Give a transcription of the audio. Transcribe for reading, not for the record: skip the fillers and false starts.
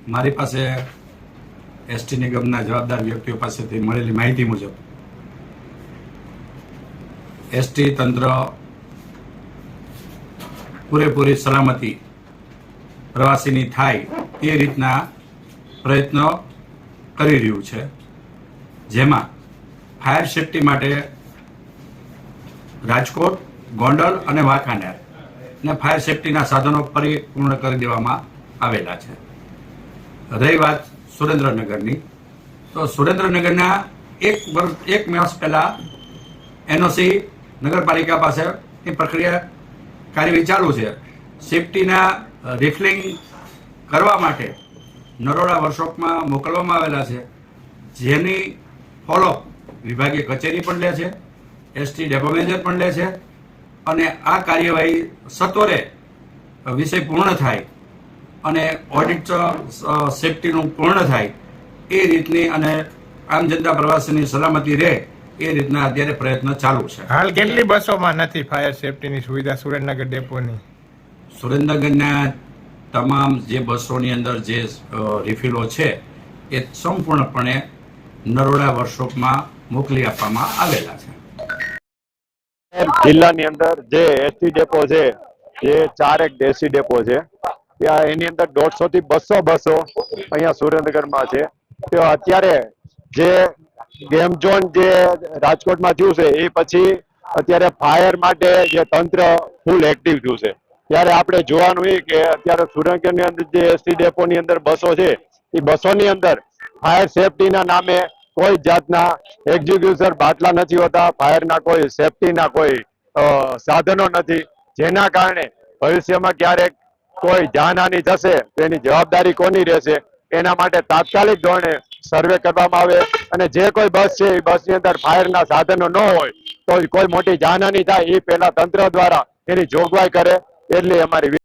મારી પાસે એસટી નિગમના જવાબદાર વ્યક્તિઓ પાસેથી મળેલી માહિતી મુજબ એસટી તંત્ર પૂરેપૂરી સલામતી પ્રવાસીની થાય એ રીતના પ્રયત્નો કરી રહ્યું છે, જેમાં ફાયર સેફટી માટે રાજકોટ, ગોંડલ અને વાંકાનેર ને ફાયર સેફટીના સાધનો પરિપૂર્ણ કરી દેવામાં આવેલા છે. રહી વાત સુરેન્દ્રનગરની, તો સુરેન્દ્રનગરના એક માસ પહેલા એનઓસી નગરપાલિકા પાસેની પ્રક્રિયા કાર્યવાહી ચાલુ છે. સેફટીના રિફિલિંગ કરવા માટે નરોડા વર્કશોપમાં મોકલવામાં આવેલા છે, જેની ફોલો વિભાગીય કચેરી પણ લે છે, એસટી ડેપો મેનેજર પણ લે છે, અને આ કાર્યવાહી સત્વરે વિષય પૂર્ણ થાય અને ઓડિટ સેફટીનું પૂર્ણ થાય એ રીતની અને આમ જનતા પ્રવાસીની સલામતી રહે એ રીતના અત્યારે પ્રયત્ન ચાલુ છે. હાલ કેટલી બસોમાં નથી ફાયર સેફટીની સુવિધા સુરેન્દ્રનગર ડેપોની? સુરેન્દ્રનગરના તમામ જે બસોની અંદર જે રિફિલો છે એ સંપૂર્ણપણે નરોડા વર્કશોપમાં મોકલી આપવામાં આવેલા છે. જિલ્લાની અંદર જે એસટી ડેપો છે, જે 4 એસટી ડેપો છે, ત્યાં એની અંદર 150 થી 200 બસો અહીંયા સુરેન્દ્રનગરમાં છે. તો અત્યારે જે ગેમ ઝોન જે રાજકોટમાં થયું છે એ પછી અત્યારે ફાયર માટે જે તંત્ર ફૂલ એક્ટિવ થયું છે. ત્યારે આપણે જોવાનું એ કે અત્યારે સુરેન્દ્રનગરની અંદર જે એસટી ડેપોની અંદર બસો છે એ બસોની અંદર ફાયર સેફટીના નામે કોઈ જાતના એક્ઝિક્યુશન બાટલા નથી હોતા, ફાયરના કોઈ સેફટીના કોઈ સાધનો નથી, જેના કારણે ભવિષ્યમાં ક્યારેક કોઈ જાનહાનિ થશે તો એની જવાબદારી કોની રહેશે? એના માટે તાત્કાલિક ધોરણે સર્વે કરવામાં આવે અને જે કોઈ બસ છે એ બસની અંદર ફાયરના સાધનો ન હોય તો કોઈ મોટી જાનહાનિ થાય એ પહેલા તંત્ર દ્વારા એની જોગવાઈ કરે, એટલી અમારી